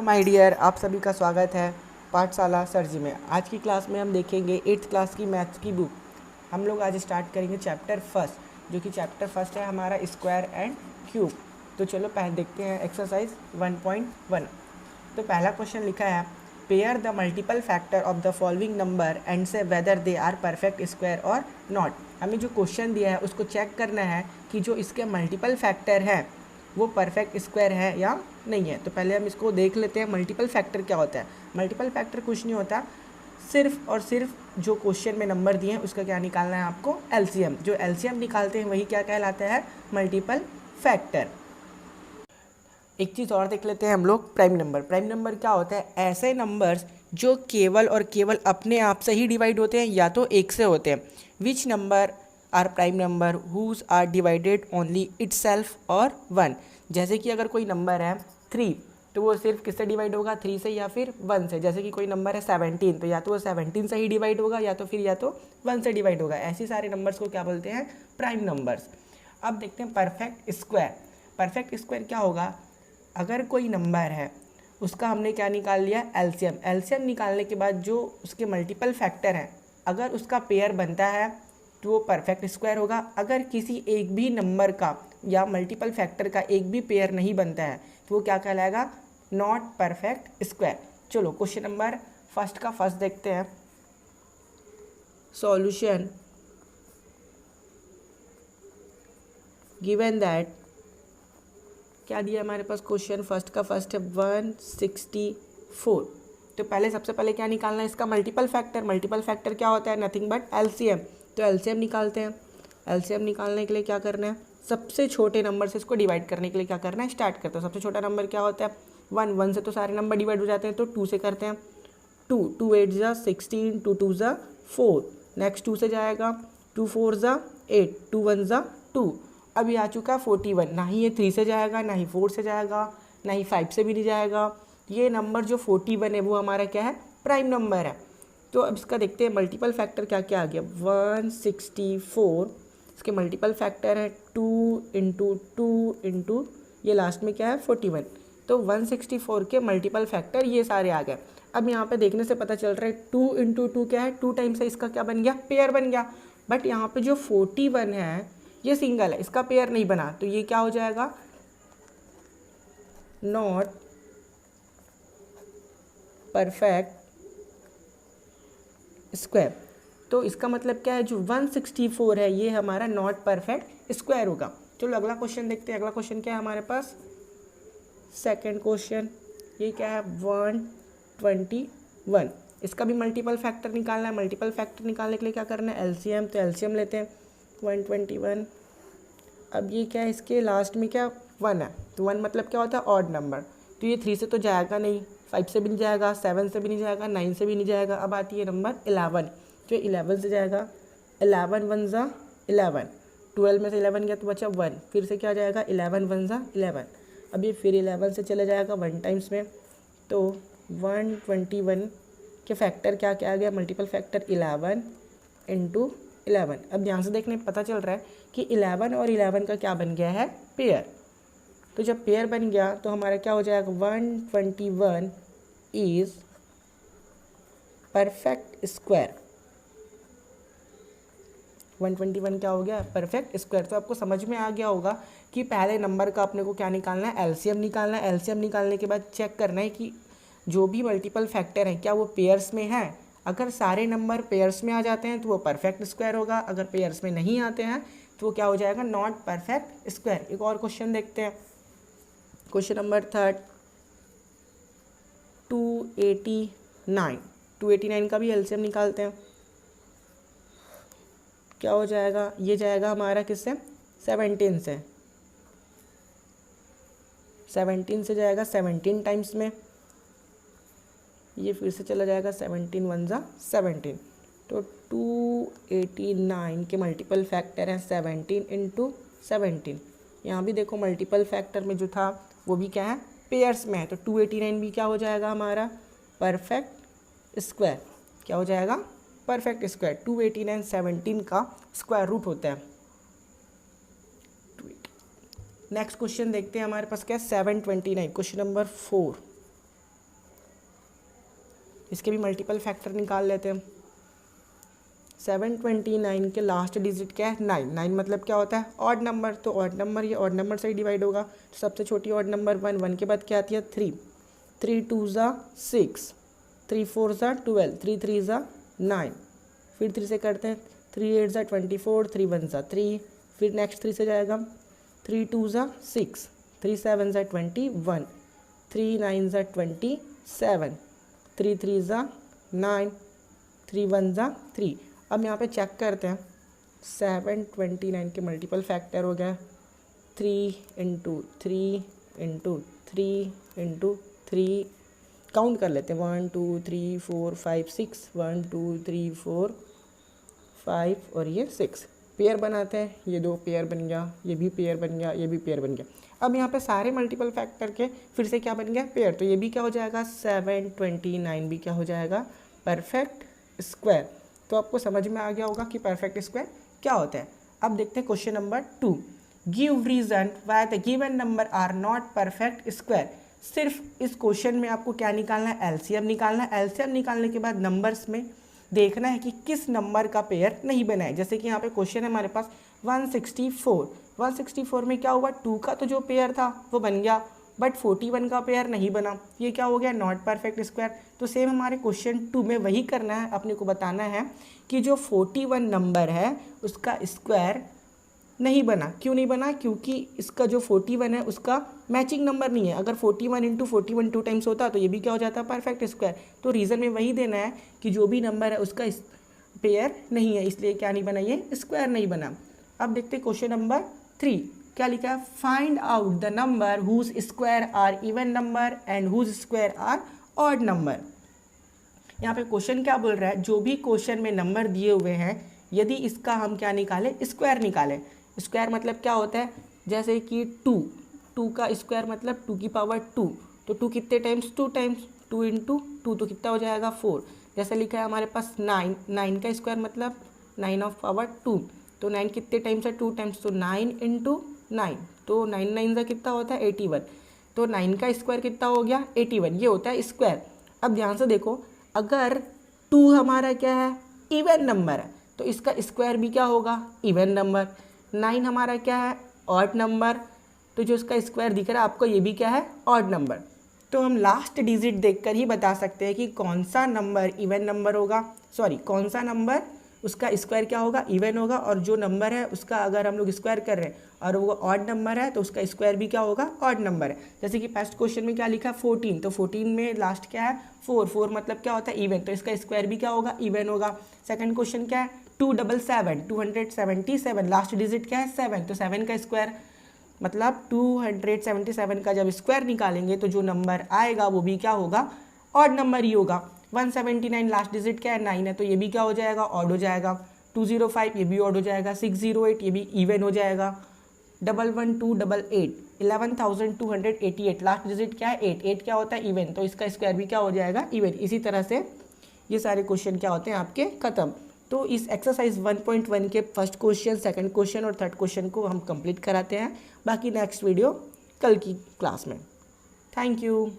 My dear, आप सभी का स्वागत है पाठशाला सर जी में। आज की क्लास में हम देखेंगे 8th क्लास की मैथ्स की बुक। हम लोग आज स्टार्ट करेंगे चैप्टर फर्स्ट, जो कि चैप्टर फर्स्ट है हमारा स्क्वायर एंड क्यूब। तो चलो पहले देखते हैं एक्सरसाइज 1.1। तो पहला क्वेश्चन लिखा है, pair the multiple factor of the following number and see whether they are perfect square और नॉट। हमें जो क्वेश्चन दिया है उसको चेक करना है कि जो इसके मल्टीपल फैक्टर हैं वो परफेक्ट स्क्वायर है या नहीं है। तो पहले हम इसको देख लेते हैं मल्टीपल फैक्टर क्या होता है। मल्टीपल फैक्टर कुछ नहीं होता, सिर्फ और सिर्फ जो क्वेश्चन में नंबर दिए हैं उसका क्या निकालना है आपको, एलसीएम। जो एलसीएम निकालते हैं वही क्या कहलाता है, मल्टीपल फैक्टर। एक चीज़ और देख लेते हैं हम लोग, प्राइम नंबर। प्राइम नंबर क्या होता है, ऐसे नंबर्स जो केवल और केवल अपने आप से ही डिवाइड होते हैं या तो एक से होते हैं। Which number are prime number whose are divided only itself और 1। जैसे कि अगर कोई नंबर है 3 तो वो सिर्फ किससे डिवाइड होगा, 3 से या फिर 1 से। जैसे कि कोई नंबर है 17 तो या तो वो 17 से ही डिवाइड होगा या तो फिर 1 से डिवाइड होगा। ऐसे सारे नंबर्स को क्या बोलते हैं, प्राइम नंबर्स। अब देखते हैं परफेक्ट स्क्वायर। परफेक्ट स्क्वायर क्या होगा, अगर कोई नंबर है उसका हमने क्या निकाल लिया, एलसीएम। एलसीएम निकालने के बाद जो उसके मल्टीपल फैक्टर हैं अगर उसका पेयर बनता है तो वो परफेक्ट स्क्वायर होगा। अगर किसी एक भी नंबर का या मल्टीपल फैक्टर का एक भी पेयर नहीं बनता है तो वो क्या कहलाएगा, नॉट परफेक्ट स्क्वायर। चलो क्वेश्चन नंबर फर्स्ट का फर्स्ट देखते हैं। सॉल्यूशन गिवन दैट, क्या दिया हमारे पास, क्वेश्चन फर्स्ट का फर्स्ट है 164। तो पहले सबसे पहले क्या निकालना है, इसका मल्टीपल फैक्टर। मल्टीपल फैक्टर क्या होता है, नथिंग बट एलसीएम। तो एलसीएम निकालते हैं। एलसीएम निकालने के लिए क्या करना है, सबसे छोटे नंबर से इसको डिवाइड करने के लिए क्या करना है, स्टार्ट करते हैं। सबसे छोटा नंबर क्या होता है, 1। 1 से तो सारे नंबर डिवाइड हो जाते हैं, तो 2 से करते हैं। 2 2 8 जा 16, 2 2 जा 4, नेक्स्ट 2 से जाएगा, 2 4 जा 8, 2 1 जा 2। अभी आ चुका 41। ना ही ये 3 से जाएगा, ना ही 4 से जाएगा, ना ही 5 से भी नहीं जाएगा। ये नंबर जो 41 है वो हमारा क्या है, प्राइम नंबर है। तो अब इसका देखते हैं मल्टीपल फैक्टर क्या क्या आ गया। 164 इसके मल्टीपल फैक्टर है 2 इंटू 2 इंटू ये लास्ट में क्या है 41। तो 164 के मल्टीपल फैक्टर ये सारे आ गए। अब यहाँ पे देखने से पता चल रहा है 2 इंटू 2 क्या है, 2 टाइम्स है, इसका क्या बन गया, पेयर बन गया। बट यहाँ पे जो 41 है ये सिंगल है, इसका पेयर नहीं बना, तो ये क्या हो जाएगा, नॉट परफेक्ट स्क्वायर। तो इसका मतलब क्या है, जो 164 है ये हमारा नॉट परफेक्ट स्क्वायर होगा। चलो अगला क्वेश्चन देखते हैं। अगला क्वेश्चन क्या है हमारे पास, सेकंड क्वेश्चन। ये क्या है, 121। इसका भी मल्टीपल फैक्टर निकालना है। मल्टीपल फैक्टर निकालने के लिए क्या करना है, एलसीएम। तो एलसीएम लेते हैं 121। अब ये क्या है, इसके लास्ट में क्या 1 है, तो 1 मतलब क्या होता है, ऑड नंबर। तो ये 3 से तो जाएगा नहीं, 5 से भी नहीं जाएगा, 7 से भी नहीं जाएगा, 9 से भी नहीं जाएगा। अब आती है नंबर 11, जो 11 से जाएगा। 11 1 जा 11, 12 में से 11 गया तो बचा 1, फिर से क्या जाएगा, 11 1 जा 11। अब ये फिर 11 से चला जाएगा 1 टाइम्स में, तो 121 के फैक्टर क्या क्या आ गया, मल्टीपल फैक्टर 11 इंटू 11। अब ध्यान से देखने पता चल रहा है कि 11 और 11 का क्या बन गया है, पेयर। तो जब पेयर बन गया तो हमारा क्या हो जाएगा, 121 इज परफेक्ट स्क्वायर। 121 क्या हो गया, परफेक्ट स्क्वायर। तो आपको समझ में आ गया होगा कि पहले नंबर का अपने को क्या निकालना है, एलसीएम निकालना है। एलसीएम निकालने के बाद चेक करना है कि जो भी मल्टीपल फैक्टर हैं क्या वो पेयर्स में है। अगर सारे नंबर पेयर्स में आ जाते हैं तो वो परफेक्ट स्क्वायर होगा। अगर पेयर्स में नहीं आते हैं तो वो क्या हो जाएगा, नॉट परफेक्ट स्क्वायर। एक और क्वेश्चन देखते हैं, क्वेश्चन नंबर 3, 289। 289 का भी एलसीएम निकालते हैं। क्या हो जाएगा, ये जाएगा हमारा किससे, 17 से। 17 से जाएगा 17 टाइम्स में, ये फिर से चला जाएगा 17 1 जा 17। तो 289 के मल्टीपल फैक्टर हैं 17 इंटू 17। यहाँ भी देखो मल्टीपल फैक्टर में जो था वो भी क्या है, पेयर्स में है। तो 289 भी क्या हो जाएगा हमारा, परफेक्ट स्क्वायर। क्या हो जाएगा, परफेक्ट स्क्वायर। 289 17 का स्क्वायर रूट होता है। नेक्स्ट क्वेश्चन देखते हैं हमारे पास क्या है, 729, क्वेश्चन नंबर 4। इसके भी मल्टीपल फैक्टर निकाल लेते हैं। 729 के लास्ट डिजिट क्या है 9, 9 मतलब क्या होता है ऑड नंबर, तो ऑड नंबर ये ऑड नंबर से ही डिवाइड होगा। तो सबसे छोटी ऑड नंबर 1, 1 के बाद क्या आती है 3, 3 2 ज़ा 6, 3 4 ज़ा 12, 3 3 ज़ा 9, फिर 3 से करते हैं 3 8 ज़ा 24, 3 1 ज़ा 3, फिर नेक्स्ट 3 से जाएगा 3 2 ज़ा 6, 3 7 ज़ा 21, 3 9 ज़ा 27, 3 3 ज़ा 9, 3 1 ज़ा 3। अब यहाँ पे चेक करते हैं 729 के मल्टीपल फैक्टर हो गया 3 × 3 × 3 × 3, काउंट कर लेते हैं 1 2 3 4 5 6, 1 2 3 4 5 और ये 6 पेयर बनाते हैं। ये 2 पेयर बन गया, ये भी पेयर बन गया, ये भी पेयर बन गया। अब यहाँ पे सारे मल्टीपल फैक्टर के फिर से क्या बन गया पेयर, तो ये भी क्या हो जाएगा 729 भी क्या हो जाएगा परफेक्ट स्क्वायर। तो आपको समझ में आ गया होगा कि परफेक्ट स्क्वायर क्या होता है। अब देखते हैं question number 2, give reason why the given number are not perfect square. सिर्फ इस क्वेश्चन में आपको क्या निकालना है एलसीएम निकालना है। एलसीएम निकालने के बाद नंबर्स में देखना है कि किस नंबर का पेयर नहीं बना है। जैसे कि यहाँ पे क्वेश्चन है हमारे पास 164 में क्या हुआ 2 का तो जो पेयर था वो बन गया, बट 41 का पेयर नहीं बना, ये क्या हो गया नॉट परफेक्ट स्क्वायर। तो सेम हमारे क्वेश्चन 2 में वही करना है, अपने को बताना है कि जो 41 नंबर है उसका स्क्वायर नहीं बना। क्यों नहीं बना, क्योंकि इसका जो 41 है उसका मैचिंग नंबर नहीं है। अगर 41 × 41 2 टाइम्स होता तो ये भी क्या हो जाता परफेक्ट स्क्वायर। तो रीज़न में वही देना है कि जो भी नंबर है उसका पेयर नहीं है, इसलिए क्या नहीं बना ये स्क्वायर नहीं बना। अब देखते क्वेश्चन नंबर 3 क्या लिखा है, find out the number whose square are even number and whose square are odd number. यहाँ पे क्वेश्चन क्या बोल रहा है, जो भी क्वेश्चन में नंबर दिए हुए हैं यदि इसका हम क्या निकालें स्क्वायर निकालें। स्क्वायर मतलब क्या होता है, जैसे कि 2 का स्क्वायर मतलब 2 की पावर 2, तो 2 कितने टाइम्स 2 टाइम्स 2 × 2 तो कितना हो जाएगा 4। जैसे लिखा है हमारे पास 9 का स्क्वायर मतलब 9 ऑफ पावर 2, तो 9 कितने टाइम्स है 2 टाइम्स, तो 9 × 9, तो 9 9 का कितना होता है 81, तो 9 का स्क्वायर कितना हो गया 81, ये होता है स्क्वायर। अब ध्यान से देखो, अगर 2 हमारा क्या है इवन नंबर है तो इसका स्क्वायर भी क्या होगा इवन नंबर। 9 हमारा क्या है ऑड नंबर, तो जो इसका स्क्वायर दिख रहा है आपको ये भी क्या है ऑड नंबर। तो हम लास्ट डिजिट देखकर ही बता सकते हैं कि कौन सा नंबर इवन नंबर होगा, सॉरी कौन सा नंबर उसका स्क्वायर क्या होगा इवन होगा, और जो नंबर है उसका अगर हम लोग स्क्वायर कर रहे हैं और वो ऑड नंबर है तो उसका स्क्वायर भी क्या होगा ऑड नंबर है। जैसे कि फर्स्ट क्वेश्चन में क्या लिखा 14, तो 14 में लास्ट क्या है 4 मतलब क्या होता है इवन, तो इसका स्क्वायर भी क्या होगा इवन होगा। सेकंड क्वेश्चन क्या है 277 लास्ट डिजिट क्या है 7, तो 7 का स्क्वायर मतलब 277 का जब स्क्वायर निकालेंगे तो जो नंबर आएगा वो भी क्या होगा ऑड नंबर ही होगा। 179 लास्ट डिजिट क्या है 9 है, तो ये भी क्या हो जाएगा ऑड हो जाएगा। 205 ये भी ऑड हो जाएगा। 608 ये भी इवन हो जाएगा। 11288 11,288 लास्ट डिजिट क्या है 8 क्या होता है इवन, तो इसका स्क्वायर भी क्या हो जाएगा इवन। इसी तरह से ये सारे क्वेश्चन क्या होते हैं आपके खत्म। तो इस एक्सरसाइज 1.1 के फर्स्ट क्वेश्चन, सेकंड क्वेश्चन और थर्ड क्वेश्चन को हम कंप्लीट कराते हैं। बाकी नेक्स्ट वीडियो कल की क्लास में। Thank you.